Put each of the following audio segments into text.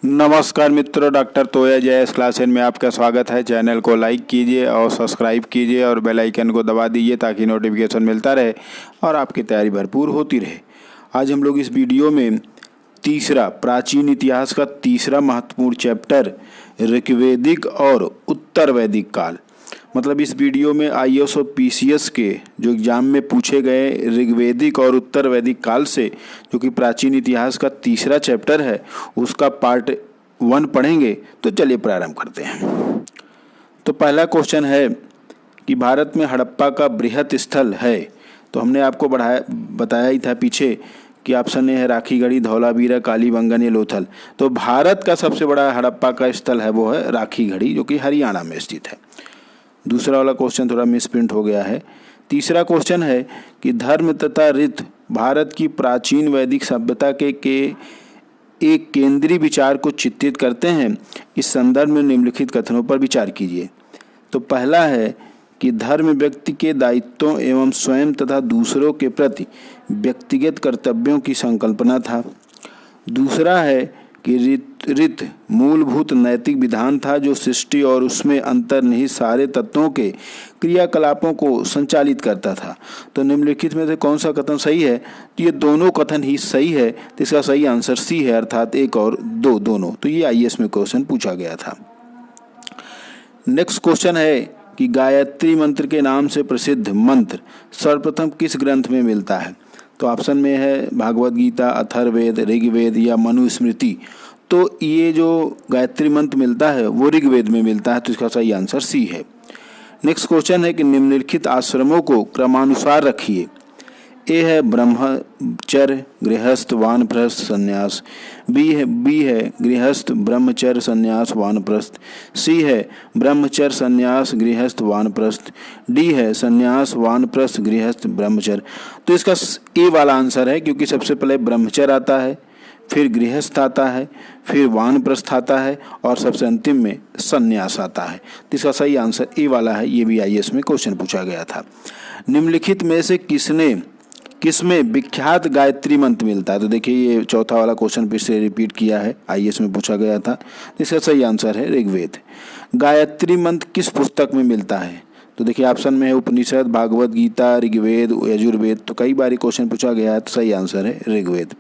नमस्कार मित्रों, डॉक्टर तोया जयस क्लासेस में आपका स्वागत है। चैनल को लाइक कीजिए और सब्सक्राइब कीजिए और बेल आइकन को दबा दीजिए ताकि नोटिफिकेशन मिलता रहे और आपकी तैयारी भरपूर होती रहे। आज हम लोग इस वीडियो में प्राचीन इतिहास का तीसरा महत्वपूर्ण चैप्टर ऋग्वेदिक और उत्तर वैदिक काल, मतलब इस वीडियो में आईएएस और पीसीएस के जो एग्जाम में पूछे गए ऋग्वेदिक और उत्तर वैदिक काल से, जो कि प्राचीन इतिहास का तीसरा चैप्टर है, उसका पार्ट 1 पढ़ेंगे। तो चलिए प्रारंभ करते हैं। तो पहला क्वेश्चन है कि भारत में हड़प्पा का बृहत स्थल है। तो हमने आपको बताया ही था पीछे कि ऑप्शन ए है राखीगढ़ी, धौलावीरा, कालीबंगन या लोथल। तो भारत का सबसे बड़ा हड़प्पा का स्थल है वो है राखीगढ़ी, जो कि हरियाणा में स्थित है। दूसरा वाला क्वेश्चन थोड़ा मिसप्रिंट हो गया है। तीसरा क्वेश्चन है कि धर्म तथा रीत भारत की प्राचीन वैदिक सभ्यता के एक केंद्रीय विचार को चित्रित करते हैं। इस संदर्भ में निम्नलिखित कथनों पर विचार कीजिए। तो पहला है कि धर्म व्यक्ति के दायित्वों एवं स्वयं तथा दूसरों के प्रति व्यक्तिगत कर्तव्यों की संकल्पना था। दूसरा है कि रीत मूलभूत नैतिक विधान था जो सृष्टि और उसमें अंतर्निहित सारे तत्वों के क्रियाकलापों को संचालित करता था। तो निम्नलिखित में से कौन सा कथन सही है? तो ये दोनों कथन ही सही है। तो इसका सही आंसर सी है, अर्थात 1 और 2 दोनों। तो ये आईएएस में क्वेश्चन पूछा गया था। नेक्स्ट क्वेश्चन है कि गायत्री मंत्र के नाम से प्रसिद्ध मंत्र सर्वप्रथम किस ग्रंथ में मिलता है? तो ऑप्शन में है भागवत गीता, अथर्ववेद, ऋग्वेद या मनुस्मृति। तो ये जो गायत्री मंत्र मिलता है वो ऋग्वेद में मिलता है। तो इसका सही आंसर सी है। नेक्स्ट क्वेश्चन है कि निम्नलिखित आश्रमों को क्रमानुसार रखिए। ए है ब्रह्मचर्य, गृहस्थ, वानप्रस्थ, संन्यास। बी है गृहस्थ, ब्रह्मचर्य, संन्यास, वानप्रस्थ। सी है ब्रह्मचर्य, संन्यास, गृहस्थ, वानप्रस्थ। डी है संन्यास, वानप्रस्थ, गृहस्थ, ब्रह्मचर्य। तो इसका ए वाला आंसर है, क्योंकि सबसे पहले ब्रह्मचर्य आता है, फिर गृहस्थ आता है, फिर वानप्रस्थ आता है और सबसे अंतिम में संन्यास आता है। तो इसका सही आंसर ए वाला है। ये भी आईएएस में क्वेश्चन पूछा गया था। निम्नलिखित में से किसमें विख्यात गायत्री मंत्र मिलता है? तो देखिए ये चौथा वाला क्वेश्चन फिर से रिपीट किया है, आईएएस में पूछा गया था। इसका सही आंसर है ऋग्वेद। गायत्री मंत्र किस पुस्तक में मिलता है? तो देखिए ऑप्शन में है उपनिषद, भागवत गीता, ऋग्वेद, यजुर्वेद। तो कई बार क्वेश्चन पूछा गया है, तो सही आंसर है ऋग्वेद।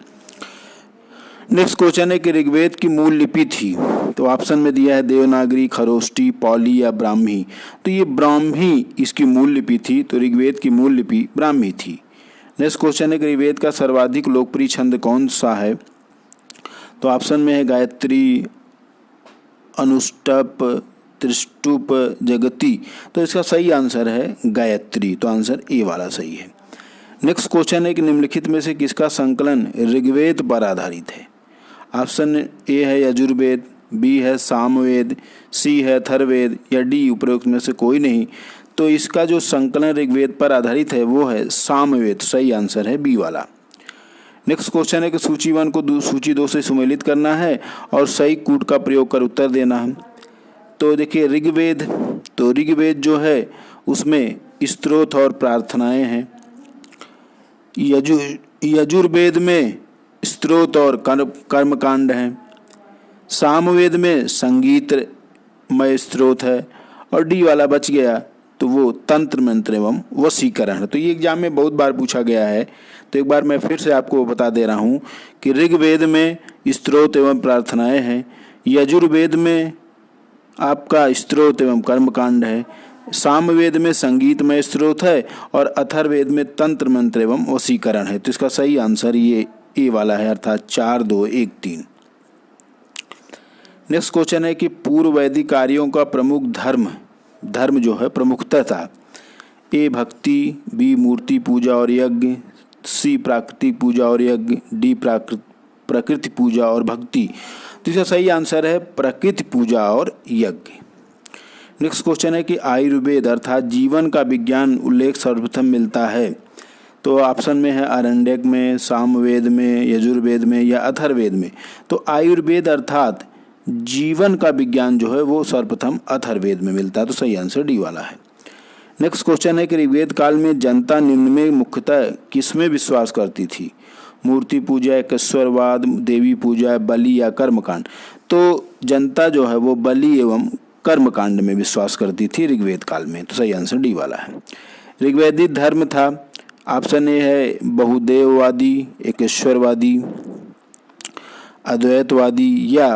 नेक्स्ट क्वेश्चन है कि ऋग्वेद की मूल लिपि थी। तो ऑप्शन में दिया है देवनागरी, खरोष्टी, पौली या ब्राह्मी। तो ये ब्राह्मी इसकी मूल लिपि थी। तो ऋग्वेद की मूल लिपि ब्राह्मी थी। नेक्स्ट क्वेश्चन है कि ऋग्वेद का सर्वाधिक लोकप्रिय छंद कौन सा है? तो ऑप्शन में है गायत्री, अनुष्टुप, त्रिष्टुप, जगती। तो इसका सही आंसर है गायत्री। तो आंसर ए वाला सही है। नेक्स्ट क्वेश्चन है कि निम्नलिखित में से किसका संकलन ऋग्वेद पर आधारित है? ऑप्शन ए है यजुर्वेद, बी है सामवेद, सी है अथर्ववेद या डी उपरोक्त में से कोई नहीं। तो इसका जो संकलन ऋग्वेद पर आधारित है वो है सामवेद। सही आंसर है बी वाला। नेक्स्ट क्वेश्चन है कि सूची 1 को सूची 2 से सुमेलित करना है और सही कूट का प्रयोग कर उत्तर देना है। तो देखिए ऋग्वेद जो है उसमें स्तोत्र और प्रार्थनाएं हैं। यजुर्वेद में स्तोत्र और कर्मकांड हैं। सामवेद में संगीतमय स्तोत्र है और डी वाला बच गया, तो वो तंत्र मंत्र एवं वशीकरण। तो ये एग्जाम में बहुत बार पूछा गया है। तो एक बार मैं फिर से आपको बता दे रहा हूँ कि ऋग्वेद में स्तोत्र एवं प्रार्थनाएं हैं, यजुर्वेद में आपका स्तोत्र एवं कर्मकांड है, सामवेद में संगीतमय स्तोत्र है और अथर्ववेद में तंत्र मंत्र एवं वशीकरण है। तो इसका सही आंसर ये ए वाला है, अर्थात 4, 2, 1, 3। नेक्स्ट क्वेश्चन है कि पूर्व वैदिक कार्यों का प्रमुख धर्म जो है प्रमुखता था। ए भक्ति, बी मूर्ति पूजा और यज्ञ, सी प्राकृतिक पूजा और यज्ञ, डी प्रकृति पूजा और भक्ति। तो इसका सही आंसर है प्रकृति पूजा और यज्ञ। नेक्स्ट क्वेश्चन है कि आयुर्वेद अर्थात जीवन का विज्ञान उल्लेख सर्वप्रथम मिलता है। तो ऑप्शन में है आरण्यक में, सामवेद में, यजुर्वेद में या अथर्ववेद में। तो आयुर्वेद अर्थात जीवन का विज्ञान जो है वो सर्वप्रथम अथर्ववेद में मिलता है। तो सही आंसर डी वाला है। नेक्स्ट क्वेश्चन है कि ऋग्वेद काल में जनता निम्न में मुख्यतः किसमें विश्वास करती थी? मूर्ति पूजा, केश्वरवाद, देवी पूजा, बलि या कर्मकांड। तो जनता जो है वो बलि एवं कर्मकांड में विश्वास करती थी ऋग्वेद काल में। तो सही आंसर डी वाला है। ऋग्वेदिक धर्म था, ऑप्शन ए है बहुदेववादी, एकेश्वरवादी, अद्वैतवादी या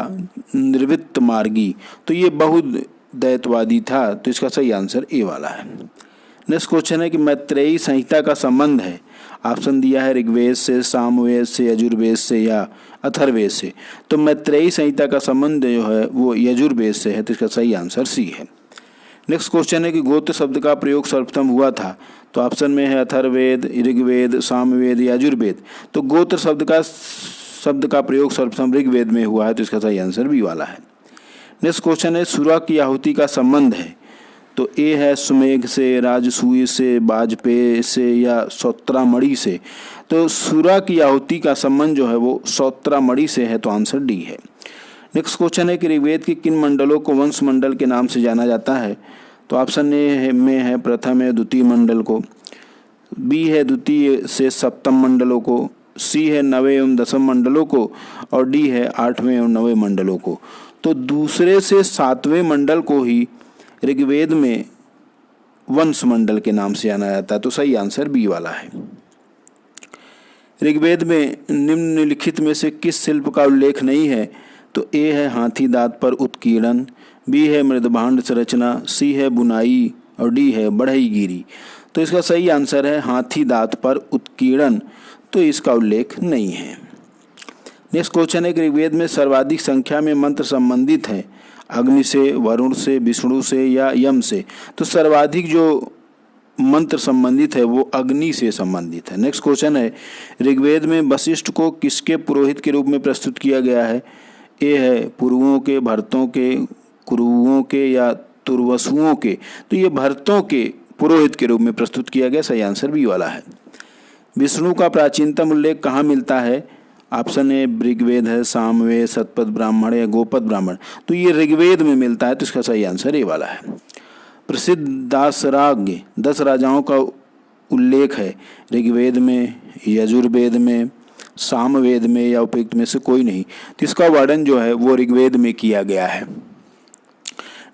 निवृत्त मार्गी। तो ये बहुदैववादी था, तो इसका सही आंसर ए वाला है। नेक्स्ट क्वेश्चन है कि मैत्रेयी संहिता का संबंध है, ऑप्शन दिया है ऋग्वेद से, सामवेद से, यजुर्वेद से या अथर्ववेद से। तो मैत्रेयी संहिता का संबंध जो है वो यजुर्वेद से है, तो इसका सही आंसर सी है। नेक्स्ट क्वेश्चन है कि गोत्र शब्द का प्रयोग सर्वप्रथम हुआ था, तो ऑप्शन में है अथर्ववेद, ऋग्वेद, सामवेद या यजुर्वेद। तो गोत्र शब्द का प्रयोग सर्वप्रथम ऋग्वेद में हुआ है, तो इसका सही आंसर बी वाला है। नेक्स्ट क्वेश्चन है सुरा की आहुति का संबंध है, तो ए है सुमेघ से, राजसूय से, वाजपेय से या सौत्रामणि से। तो सुरा की आहुति का संबंध जो है वो सौत्रामणि से है, तो आंसर डी है। नेक्स्ट क्वेश्चन है कि ऋग्वेद के किन मंडलों को वंश मंडल के नाम से जाना जाता है, तो ऑप्शन ए में है प्रथम है द्वितीय मंडल को, बी है द्वितीय से सप्तम मंडलों को, सी है नवे एवं दसम मंडलों को और डी है आठवें एवं नवे मंडलों को। तो दूसरे से सातवें मंडल को ही ऋग्वेद में वंश मंडल के नाम से जाना जाता है, तो सही आंसर बी वाला है। ऋग्वेद में निम्नलिखित में से किस शिल्प का उल्लेख नहीं है, तो ए है हाथी दांत पर उत्कीर्णन, बी है मृदभांड संरचना, सी है बुनाई और डी है बढ़ईगिरी। तो इसका सही आंसर है हाथी दांत पर उत्कीर्णन, तो इसका उल्लेख नहीं है। नेक्स्ट क्वेश्चन है कि ऋग्वेद में सर्वाधिक संख्या में मंत्र संबंधित है, अग्नि से, वरुण से, विष्णु से या यम से। तो सर्वाधिक जो मंत्र संबंधित है वो अग्नि से संबंधित है। नेक्स्ट क्वेश्चन है ऋग्वेद में वशिष्ठ को किसके पुरोहित के रूप में प्रस्तुत किया गया है, ए है पुरुओं के, भरतों के, कुरुओं के या तुर्वसुओं के। तो ये भरतों के पुरोहित के रूप में प्रस्तुत किया गया, सही आंसर बी वाला है। विष्णु का प्राचीनतम उल्लेख कहाँ मिलता है, ऑप्शन ए ऋग्वेद है, सामवेद, शतपथ ब्राह्मण या गोपद ब्राह्मण। तो ये ऋग्वेद में मिलता है, तो इसका सही आंसर ए वाला है। प्रसिद्ध दासराग 10 राजाओं का उल्लेख है, ऋग्वेद में, यजुर्वेद में, सामवेद में या उपयुक्त में से कोई नहीं। तो इसका वर्णन जो है वो ऋग्वेद में किया गया है।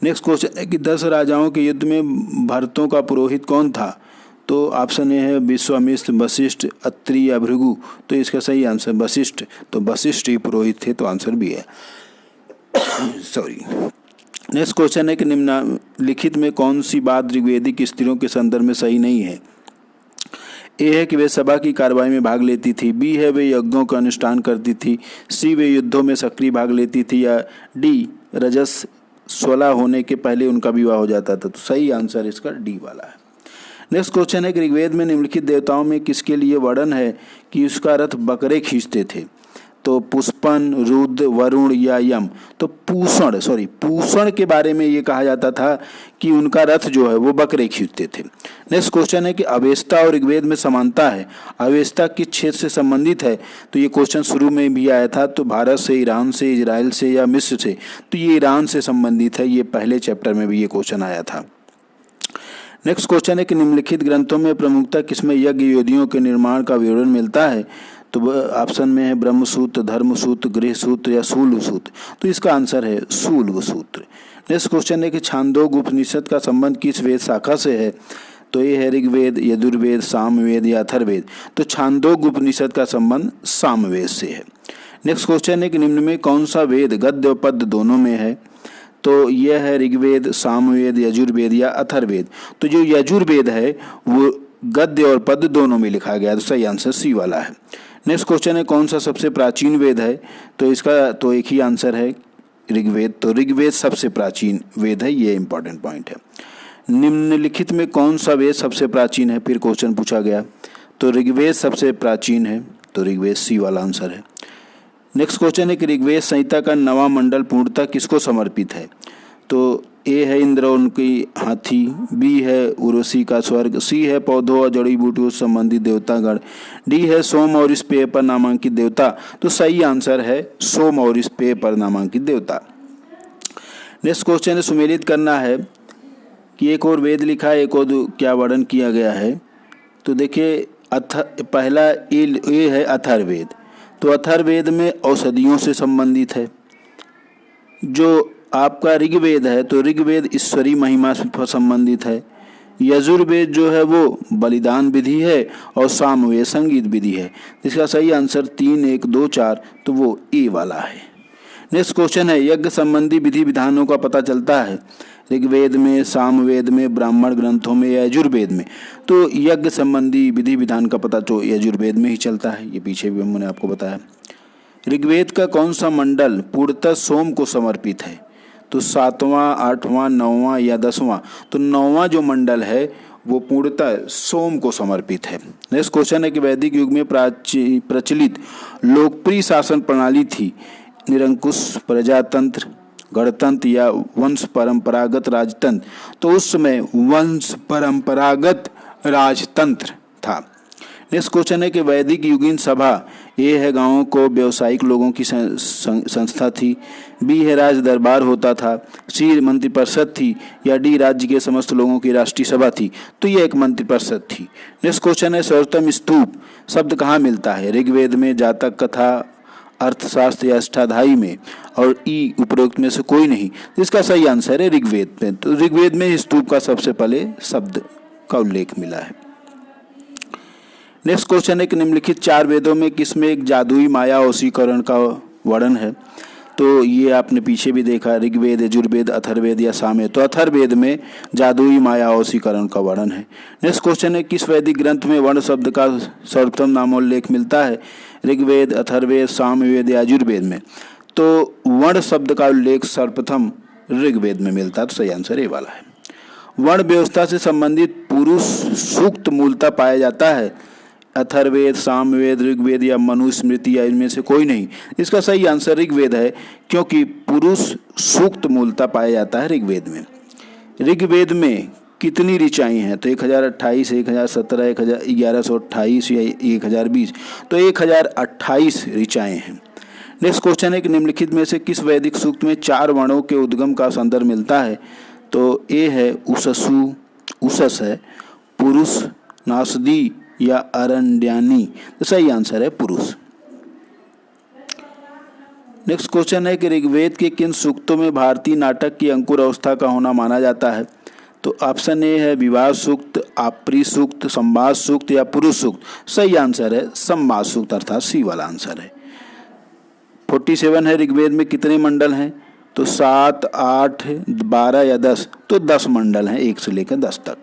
नेक्स्ट क्वेश्चन है कि 10 राजाओं के युद्ध में भरतों का पुरोहित कौन था, तो ऑप्शन ए है विश्वामित्र, वशिष्ठ, अत्रि या भृगु। तो इसका सही आंसर वशिष्ठ, तो वशिष्ठ ही पुरोहित थे, तो आंसर भी है। सॉरी। नेक्स्ट क्वेश्चन है कि निम्नलिखित में कौन सी बात ऋग्वेदिक स्त्रियों के संदर्भ में सही नहीं है, ए है कि वे सभा की कार्रवाई में भाग लेती थी, बी है वे यज्ञों का अनुष्ठान करती थी, सी वे युद्धों में सक्रिय भाग लेती थी या डी रजस 16 होने के पहले उनका विवाह हो जाता था। तो सही आंसर इसका डी वाला है। नेक्स्ट क्वेश्चन है कि ऋग्वेद में निम्नलिखित देवताओं में किसके लिए वर्णन है कि उसका रथ बकरे खींचते थे, तो पुष्पन, रुद्र, वरुण या यम। तो पूषण के बारे में ये कहा जाता था कि उनका रथ जो है वो बकरे खींचते थे। नेक्स्ट क्वेश्चन है कि अवेस्ता और ऋग्वेद में समानता है, अवेस्ता किस क्षेत्र से संबंधित है, तो ये क्वेश्चन शुरू में भी आया था, तो भारत से, ईरान से, इजराइल से या मिस्र से। तो ये ईरान से संबंधित है, ये पहले चैप्टर में भी ये क्वेश्चन आया था। नेक्स्ट क्वेश्चन है कि निम्नलिखित ग्रंथों में प्रमुखता किसमें यज्ञ वेदियों के निर्माण का विवरण मिलता है, तो ऑप्शन में है ब्रह्मसूत्र, धर्मसूत्र, गृहसूत्र या शूल सूत्र। तो इसका आंसर है शूल सूत्र। नेक्स्ट क्वेश्चन है कि छांदोग्य उपनिषद का संबंध किस वेद शाखा से है, तो ये है ऋग्वेद, यजुर्वेद, सामवेद या अथर्ववेद। तो छांदोग्य उपनिषद का संबंध सामवेद से है। नेक्स्ट क्वेश्चन है कि निम्न में कौन सा वेद गद्य और पद्य दोनों में है, तो यह है ऋग्वेद, सामवेद, यजुर्वेद या अथर्ववेद। तो जो यजुर्वेद है वो गद्य और पद्य दोनों में लिखा गया है, तो सही आंसर सी वाला है। नेक्स्ट क्वेश्चन है कौन सा सबसे प्राचीन वेद है, तो इसका तो एक ही आंसर है ऋग्वेद। तो ऋग्वेद सबसे प्राचीन वेद है, ये इंपॉर्टेंट पॉइंट है। निम्नलिखित में कौन सा वेद सबसे प्राचीन है, फिर क्वेश्चन पूछा गया, तो ऋग्वेद सबसे प्राचीन है, तो ऋग्वेद सी वाला आंसर है। नेक्स्ट क्वेश्चन है कि ऋग्वेद संहिता का नवा मंडल पूर्णतः किसको समर्पित है, तो ए है इंद्र और उनकी हाथी, बी है उर्वशी का स्वर्ग, सी है पौधों और जड़ी बूटियों से संबंधित देवतागण, डी है सोम और स्पेय पर नामांकित देवता। तो सही आंसर है सोम और स्पेय पर नामांकित देवता। नेक्स्ट क्वेश्चन है सुमेलित करना है कि एक और वेद लिखा है, एक और क्या वर्णन किया गया है। तो देखिए पहला ए है अथर्ववेद। तो अथर्ववेद में औषधियों से संबंधित है, जो आपका ऋग्वेद है तो ऋग्वेद ईश्वरीय महिमा से संबंधित है। यजुर्वेद जो है वो बलिदान विधि है और सामवेद संगीत विधि है। इसका सही आंसर 3, 1, 2, 4 तो वो ए वाला है। नेक्स्ट क्वेश्चन है, यज्ञ संबंधी विधि विधानों का पता चलता है ऋग्वेद में, सामवेद में, ब्राह्मण ग्रंथों में या यजुर्वेद में। तो यज्ञ संबंधी विधि विधान का पता तो यजुर्वेद में ही चलता है, ये पीछे भी हमने आपको बताया। ऋग्वेद का कौन सा मंडल पूर्णतः सोम को समर्पित है? तो 7वां, 8वां, 9वां या 10वां। तो 9वां जो मंडल है वो पूर्णतः सोम को समर्पित है। नेक्स्ट क्वेश्चन है कि वैदिक युग में प्रचलित लोकप्रिय शासन प्रणाली थी निरंकुश, प्रजातंत्र, गणतंत्र या वंश परंपरागत राजतंत्र। तो उस समय वंश परंपरागत राजतंत्र था। नेक्स्ट क्वेश्चन है कि वैदिक युगीन सभा ए है गांवों को व्यावसायिक लोगों की संस्था थी, बी है राज दरबार होता था, सी मंत्रिपरिषद थी या डी राज्य के समस्त लोगों की राष्ट्रीय सभा थी। तो ये एक मंत्रिपरिषद थी। नेक्स्ट क्वेश्चन है सर्वोत्तम स्तूप शब्द कहाँ मिलता है? ऋग्वेद में, जातक कथा, अर्थशास्त्र या अष्टाध्यायी में, और ई उपरोक्त में से कोई नहीं। इसका सही आंसर है ऋग्वेद में। तो ऋग्वेद में स्तूप का सबसे पहले शब्द का उल्लेख मिला है। नेक्स्ट क्वेश्चन है कि निम्नलिखित 4 वेदों में किसमें एक जादुई माया वशीकरण का वर्णन है? तो ये आपने पीछे भी देखा, ऋग्वेद, यजुर्वेद, अथर्ववेद या सामवेद। तो अथर्ववेद में जादुई माया वशीकरण का वर्णन है। नेक्स्ट क्वेश्चन है किस वैदिक ग्रंथ में वर्ण शब्द का सर्वप्रथम नामोल्लेख मिलता है? ऋग्वेद, अथर्ववेद, सामवेद या यजुर्वेद में। तो वर्ण शब्द का उल्लेख सर्वप्रथम ऋग्वेद में मिलता है। तो सही आंसर ये वाला है। वर्ण व्यवस्था से संबंधित पुरुष सूक्त मूलतः पाया जाता है अथर्ववेद, सामवेद, ऋग्वेद या मनुस्मृति या इनमें से कोई नहीं। इसका सही आंसर ऋग्वेद है, क्योंकि पुरुष सूक्त मूलतः पाया जाता है ऋग्वेद में। ऋग्वेद में कितनी ऋचाएँ हैं? तो 1028, 1017, 1128 या 1020। तो 1028 ऋचाएँ हैं। नेक्स्ट क्वेश्चन है कि निम्नलिखित में से किस वैदिक सूक्त में 4 वर्णों के उद्गम का संदर्भ मिलता है? तो ए है उषसु, उषस है, पुरुष, नासदी या अरण्यानी। तो सही आंसर है पुरुष। नेक्स्ट क्वेश्चन है कि ऋग्वेद के किन सूक्तों में भारतीय नाटक की अंकुर अवस्था का होना माना जाता है? तो ऑप्शन ए है विवाह सूक्त, आपरी सूक्त, संवाद सूक्त या पुरुष सूक्त। सही आंसर है संवाद सूक्त अर्थात सी वाला आंसर है। 47 है ऋग्वेद में कितने मंडल हैं? तो 7, 8, 12 या 10। तो 10 मंडल हैं, 1 से लेकर 10 तक।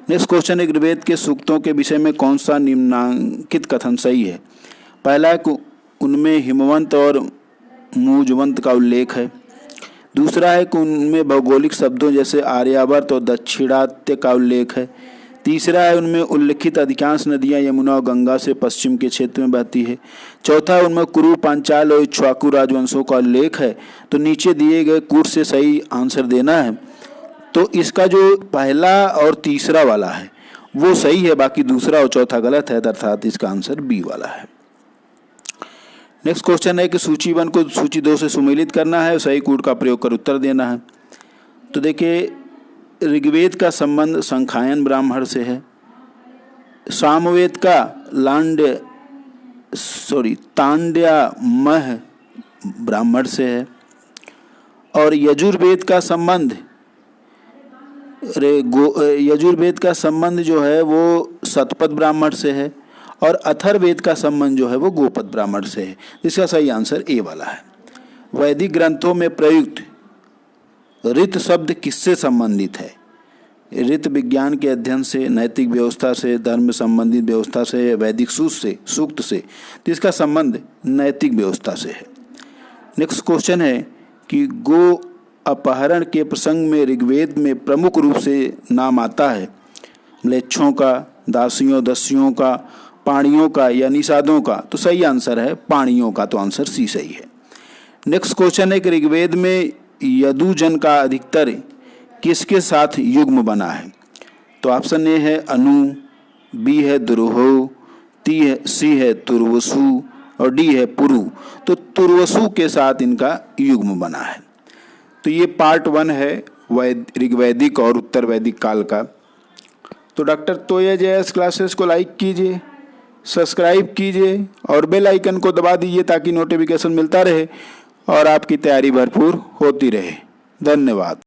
नेक्स्ट क्वेश्चन है ऋग्वेद के सूक्तों के विषय में कौन सा निम्नांकित कथन सही है? पहला है उनमें हिमवंत और मुजवंत का उल्लेख है। दूसरा है कि उनमें भौगोलिक शब्दों जैसे आर्यावर्त और दक्षिणात्य का उल्लेख है। तीसरा है उनमें उल्लिखित अधिकांश नदियां यमुना और गंगा से पश्चिम के क्षेत्र में बहती है। चौथा है उनमें कुरु, पांचाल और इक्ष्वाकु राजवंशों का उल्लेख है। तो नीचे दिए गए कूट से सही आंसर देना है। तो इसका जो पहला और तीसरा वाला है वो सही है, बाकी दूसरा और चौथा गलत है, अर्थात इसका आंसर बी वाला है। नेक्स्ट क्वेश्चन है कि सूची 1 को सूची 2 से सुमेलित करना है, सही कूट का प्रयोग कर उत्तर देना है। तो देखिए ऋग्वेद का संबंध संखायन ब्राह्मण से है, सामवेद का तांड्यामह ब्राह्मण से है, और यजुर्वेद का संबंध जो है वो शतपथ ब्राह्मण से है, और अथर्ववेद का संबंध जो है वो गोपद ब्राह्मण से है। इसका सही आंसर ए वाला है। वैदिक ग्रंथों में प्रयुक्त ऋत शब्द किससे संबंधित है? ऋत विज्ञान के अध्ययन से, नैतिक व्यवस्था से, धर्म संबंधित व्यवस्था से, वैदिक सूक्त से। तो इसका संबंध नैतिक व्यवस्था से है। नेक्स्ट क्वेश्चन है कि गो अपहरण के प्रसंग में ऋग्वेद में प्रमुख रूप से नाम आता है म्लेच्छों का, दासियों, दस्युओं का, पाणियों का या निषादों का। तो सही आंसर है पाणियों का। तो आंसर सी सही है। नेक्स्ट क्वेश्चन है कि ऋग्वेद में यदुजन का अधिकतर किसके साथ युग्म बना है? तो ऑप्शन ए है अनु, बी है दुरुहो, सी है तुर्वसु और डी है पुरु। तो तुर्वसु के साथ इनका युग्म बना है। तो ये पार्ट 1 है ऋग्वैदिक और उत्तर वैदिक काल का। तो डॉक्टर तोया जयस क्लासेस को लाइक कीजिए, सब्सक्राइब कीजिए और बेल आइकन को दबा दीजिए ताकि नोटिफिकेशन मिलता रहे और आपकी तैयारी भरपूर होती रहे। धन्यवाद।